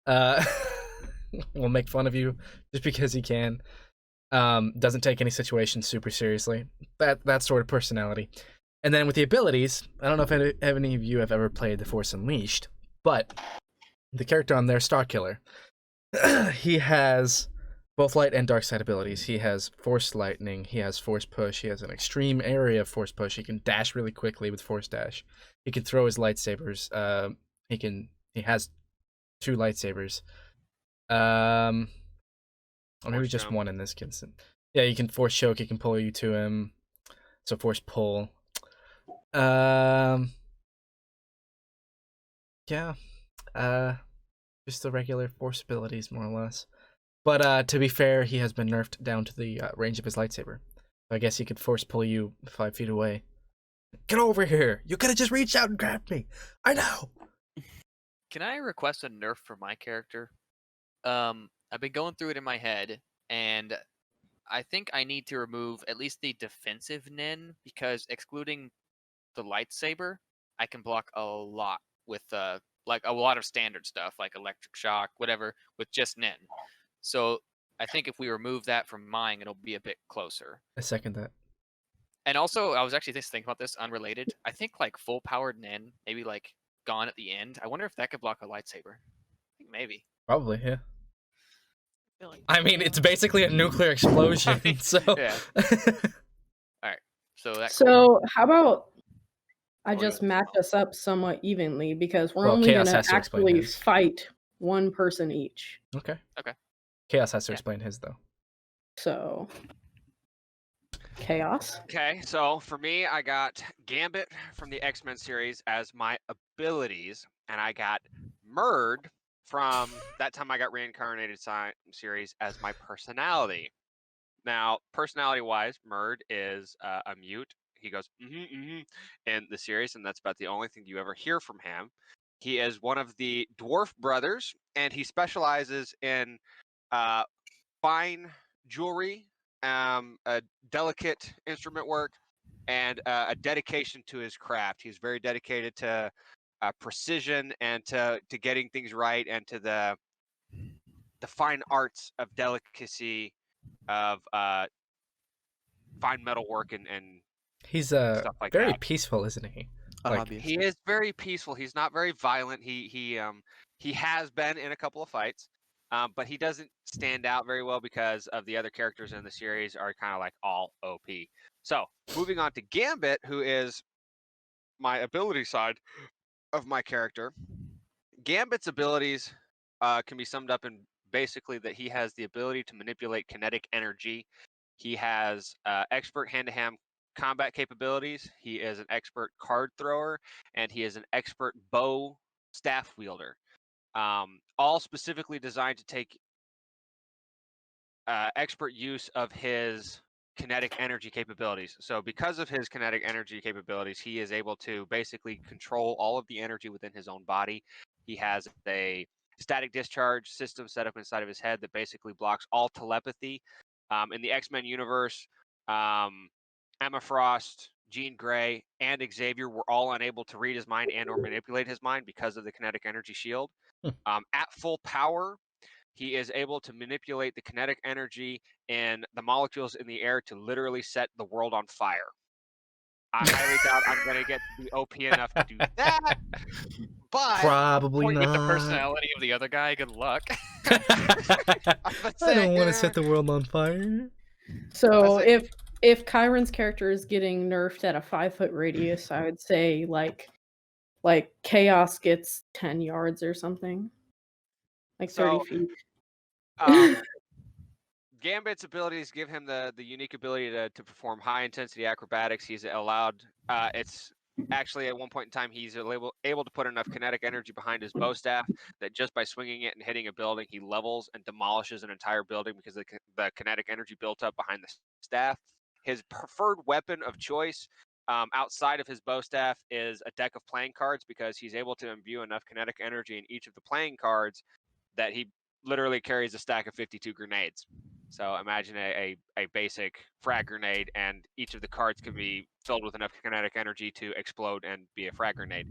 Speaker 1: Will make fun of you just because he can. Doesn't take any situation super seriously. That sort of personality. And then with the abilities, I don't know if any of you have ever played The Force Unleashed, but the character on there, Starkiller, he has both light and dark side abilities. He has Force Lightning, he has Force Push, he has an extreme area of Force Push. He can dash really quickly with Force Dash. He can throw his lightsabers. He has 2 lightsabers. Or maybe
Speaker 6: Force
Speaker 1: just
Speaker 6: jump.
Speaker 1: one in this instance. Yeah, you can Force Choke, he can pull you to him. So Force Pull. Yeah. Just the regular Force abilities, more or less. But to be fair, he has been nerfed down to the range of his lightsaber. So I guess he could Force Pull you 5 feet away. Get over here! You could have just reached out and grabbed me! I know!
Speaker 3: Can I request a nerf for my character? I've been going through it in my head, and I think I need to remove at least the defensive Nin, because excluding the lightsaber, I can block a lot with like a lot of standard stuff, like electric shock, whatever, with just Nin. So I think if we remove that from mine, it'll be a bit closer.
Speaker 1: I second that.
Speaker 3: And also, I was actually just thinking about this, unrelated. I think like full powered Nin, maybe like gone at the end. I wonder if that could block a lightsaber. I think maybe.
Speaker 1: Probably, yeah.
Speaker 4: I feel like
Speaker 1: I mean, it's basically a nuclear explosion, so...
Speaker 3: Yeah. Alright. So
Speaker 2: So how about I
Speaker 3: Oh,
Speaker 2: just
Speaker 3: yeah.
Speaker 2: match us up somewhat evenly, because we're
Speaker 1: Well,
Speaker 2: only
Speaker 1: Chaos
Speaker 2: gonna
Speaker 1: has to explain
Speaker 2: actually
Speaker 1: his.
Speaker 2: fight one person each.
Speaker 1: Okay.
Speaker 3: Okay.
Speaker 1: Chaos has to
Speaker 3: Yeah.
Speaker 1: explain his, though.
Speaker 2: So Chaos.
Speaker 6: Okay, so for me, I got Gambit from the X-Men series as my abilities, and I got Murd from that time I got reincarnated series as my personality. Now, personality-wise, Murd is a mute. He goes in the series, and that's about the only thing you ever hear from him. He is one of the dwarf brothers, and he specializes in fine jewelry, a delicate instrument work, and a dedication to his craft. He's very dedicated to precision and to getting things right, and to the fine arts of delicacy of fine metal work and
Speaker 1: He's
Speaker 6: stuff like
Speaker 1: very
Speaker 6: that.
Speaker 1: peaceful, isn't he?
Speaker 5: A
Speaker 1: Like,
Speaker 5: hobbyist.
Speaker 6: He is very peaceful. He's not very violent. He has been in a couple of fights, but he doesn't stand out very well because of the other characters in the series are kind of like all OP. So moving on to Gambit, who is my ability side of my character. Gambit's abilities can be summed up in basically that he has the ability to manipulate kinetic energy. He has expert hand-to-hand combat capabilities. He is an expert card thrower, and he is an expert bow staff wielder. All specifically designed to take expert use of his kinetic energy capabilities. So because of his kinetic energy capabilities, he is able to basically control all of the energy within his own body. He has a static discharge system set up inside of his head that basically blocks all telepathy. In the X-Men universe, Emma Frost, Jean Grey, and Xavier were all unable to read his mind and or manipulate his mind because of the kinetic energy shield. At full power, he is able to manipulate the kinetic energy in the molecules in the air to literally set the world on fire. I highly doubt I'm going to get to be OP enough to do that, but
Speaker 1: probably
Speaker 3: with
Speaker 1: not.
Speaker 3: the personality of the other guy, good luck.
Speaker 1: I don't want to set the world on fire.
Speaker 2: So
Speaker 6: I
Speaker 2: if Kyron's character is getting nerfed at a 5-foot radius, I would say like Chaos gets 10 yards or something. Like 30
Speaker 6: So,
Speaker 2: feet.
Speaker 6: Gambit's abilities give him the unique ability to perform high intensity acrobatics. He's allowed it's actually, at one point in time, he's able to put enough kinetic energy behind his bow staff that just by swinging it and hitting a building, he levels and demolishes an entire building because the kinetic energy built up behind the staff. His preferred weapon of choice outside of his bow staff is a deck of playing cards because he's able to imbue enough kinetic energy in each of the playing cards that he literally carries a stack of 52 grenades. So imagine a basic frag grenade, and each of the cards can be filled with enough kinetic energy to explode and be a frag grenade.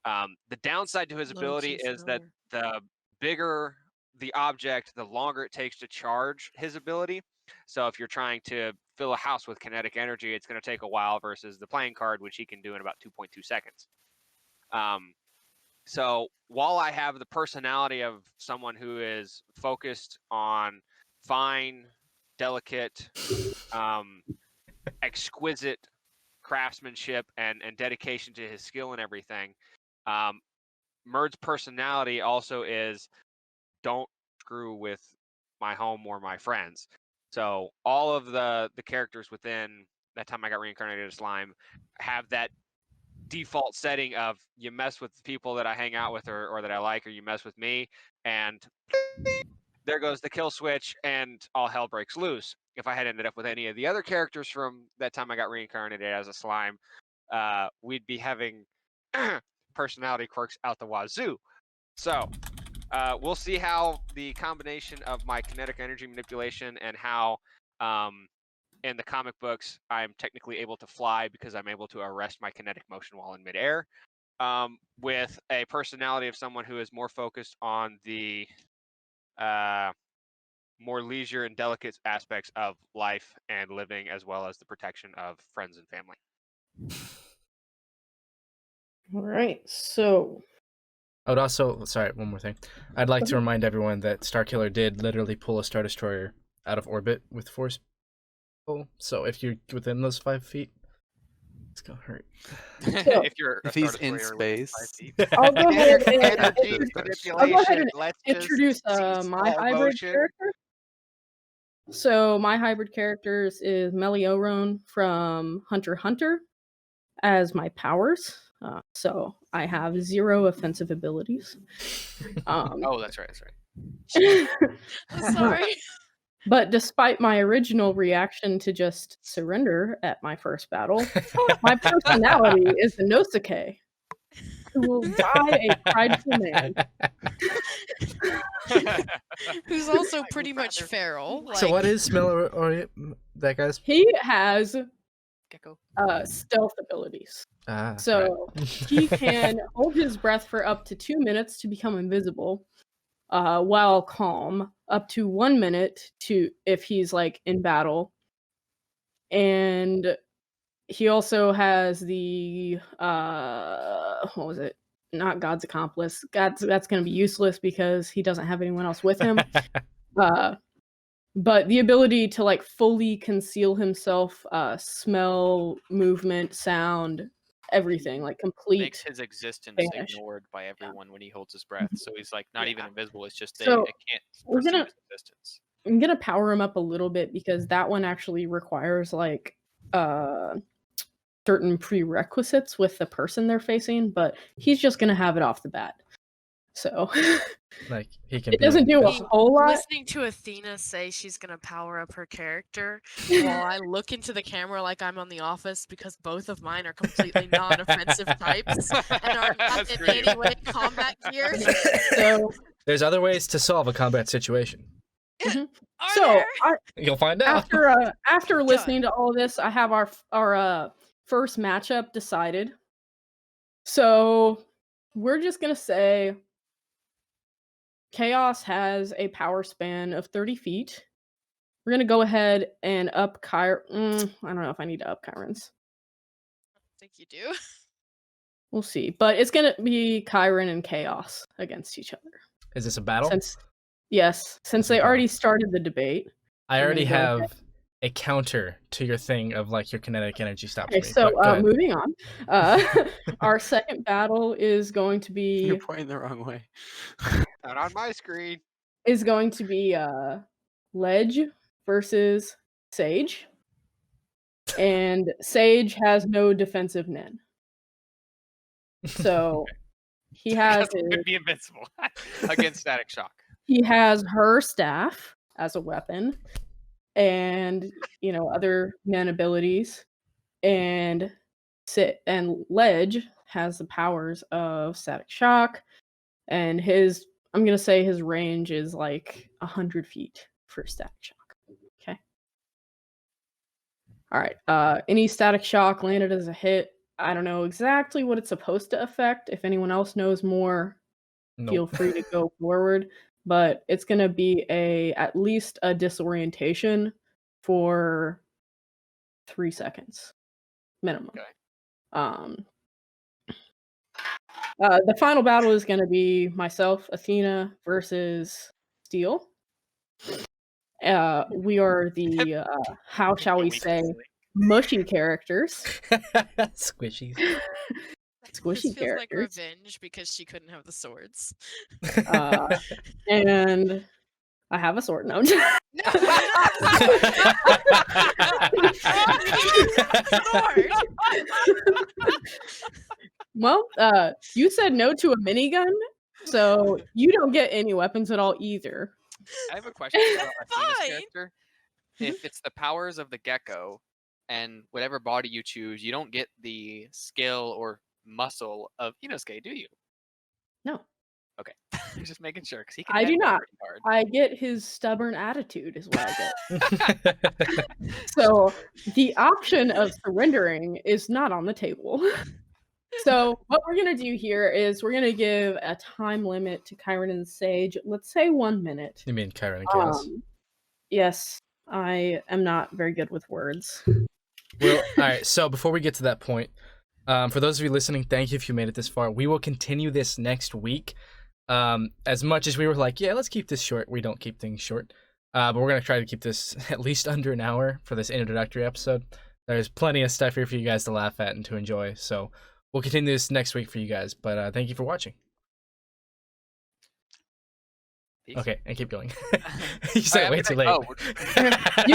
Speaker 6: The downside to his ability is that the bigger the object, the longer it takes to charge his ability. So if you're trying to fill a house with kinetic energy, it's going to take a while versus the playing card, which he can do in about 2.2 seconds. So while I have the personality of someone who is focused on fine, delicate, exquisite craftsmanship and dedication to his skill and everything, Murd's personality also is don't screw with my home or my friends. So all of the characters within That Time I Got Reincarnated as Slime have that default setting of you mess with the people that I hang out with or that I like, or you mess with me, and there goes the kill switch and all hell breaks loose. If I had ended up with any of the other characters from That Time I Got Reincarnated as a Slime, we'd be having personality quirks out the wazoo. So we'll see how the combination of my kinetic energy manipulation and how in the comic books I'm technically able to fly because I'm able to arrest my kinetic motion while in midair, with a personality of someone who is more focused on the more leisure and delicate aspects of life and living, as well as the protection of friends and family.
Speaker 2: All right, so
Speaker 1: I would also, sorry, one more thing. I'd like to remind everyone that Starkiller did literally pull a Star Destroyer out of orbit with force pull. So if you're within those 5 feet, it's gonna hurt.
Speaker 5: If he's in space,
Speaker 2: I'll go ahead and,
Speaker 6: Energy manipulation. Let's
Speaker 2: introduce
Speaker 6: just
Speaker 2: my hybrid character. So my hybrid characters is Melioron from Hunter x Hunter as my powers. So I have 0 offensive abilities.
Speaker 3: Oh, that's right. That's right.
Speaker 4: Sorry.
Speaker 2: But despite my original reaction to just surrender at my first battle, my personality is the Nosuke, who will die a prideful man.
Speaker 4: Who's also pretty much feral.
Speaker 1: So what is that guy's?
Speaker 2: He has
Speaker 3: Gecko.
Speaker 2: stealth abilities.
Speaker 1: So
Speaker 2: he can hold his breath for up to 2 minutes to become invisible, while calm, up to 1 minute if he's like in battle. And he also has the what was it? Not God's Accomplice. That's going to be useless because he doesn't have anyone else with him. But the ability to like fully conceal himself, smell, movement, sound, everything, like complete.
Speaker 3: Makes his existence
Speaker 2: vanish.
Speaker 3: ignored by everyone when he holds his breath. So he's like not even invisible. It's just they
Speaker 2: So,
Speaker 3: can't
Speaker 2: we're
Speaker 3: perceive
Speaker 2: gonna-
Speaker 3: his existence.
Speaker 2: I'm gonna power him up a little bit because that one actually requires like certain prerequisites with the person they're facing, but he's just gonna have it off the bat. So
Speaker 1: like he can.
Speaker 2: it doesn't do a whole lot.
Speaker 4: Listening to Athena say she's gonna power up her character while I look into the camera like I'm on The Office because both of mine are completely non-offensive types and are not in any way combat gear.
Speaker 2: So
Speaker 1: there's other ways to solve a combat situation.
Speaker 2: so
Speaker 4: there?
Speaker 1: You'll find out.
Speaker 2: after listening to all this, I have our first matchup decided. So we're just gonna say Chaos has a power span of 30 feet. We're gonna go ahead and up Kyron. I don't know if I need to up Kyron's.
Speaker 4: I think you do.
Speaker 2: We'll see, but it's gonna be Kyron and Chaos against each other.
Speaker 1: Is this a battle?
Speaker 2: Since they already started the debate.
Speaker 1: I already
Speaker 2: go ahead.
Speaker 1: have a counter to your thing of like your kinetic energy stops
Speaker 2: Okay,
Speaker 1: me.
Speaker 2: so
Speaker 1: but go ahead.
Speaker 2: moving on. Our second battle is going to
Speaker 5: you're
Speaker 2: be
Speaker 5: pointing the wrong way.
Speaker 6: Not on my screen.
Speaker 2: Ledge versus Sage. And Sage has no defensive Nen. So he has
Speaker 3: Because it could be invincible against static shock.
Speaker 2: he has her staff as a weapon, and other man abilities, and Ledge has the powers of static shock, and I'm gonna say his range is like 100 feet for static shock. Okay. All right. Any static shock landed as a hit. I don't know exactly what it's supposed to affect. If anyone else knows more, feel free to go forward. But it's gonna be at least a disorientation for 3 seconds minimum.
Speaker 3: Okay.
Speaker 2: The final battle is going to be myself, Athena, versus Steel. We are the, how shall we say, mushy characters.
Speaker 1: Squishies.
Speaker 2: Squishy
Speaker 4: This feels
Speaker 2: characters.
Speaker 4: like revenge because she couldn't have the swords.
Speaker 2: And I have a sword. No. Well, you said no to a minigun, so you don't get any weapons at all either.
Speaker 3: I have a question about Athena's
Speaker 4: Fine.
Speaker 3: character. If it's the powers of the gecko, and whatever body you choose, you don't get the skill or muscle of Inosuke, do you?
Speaker 2: No.
Speaker 3: Okay, just making sure because he can.
Speaker 2: I do
Speaker 3: headbutt
Speaker 2: not.
Speaker 3: pretty hard.
Speaker 2: I get his stubborn attitude is what I get. So the option of surrendering is not on the table. So what we're going to do here is we're going to give a time limit to Kyron and Sage. Let's say 1 minute.
Speaker 1: You mean Kyron and Chaos?
Speaker 2: Yes, I am not very good with words.
Speaker 1: Well, all right. So before we get to that point, for those of you listening, thank you if you made it this far. We will continue this next week. As much as we were like, yeah, let's keep this short. We don't keep things short. But we're going to try to keep this at least under an hour for this introductory episode. There's plenty of stuff here for you guys to laugh at and to enjoy. So we'll continue this next week for you guys. But thank you for watching.
Speaker 3: Peace.
Speaker 1: Okay, and keep going. You said it way too late.
Speaker 3: Oh,
Speaker 2: You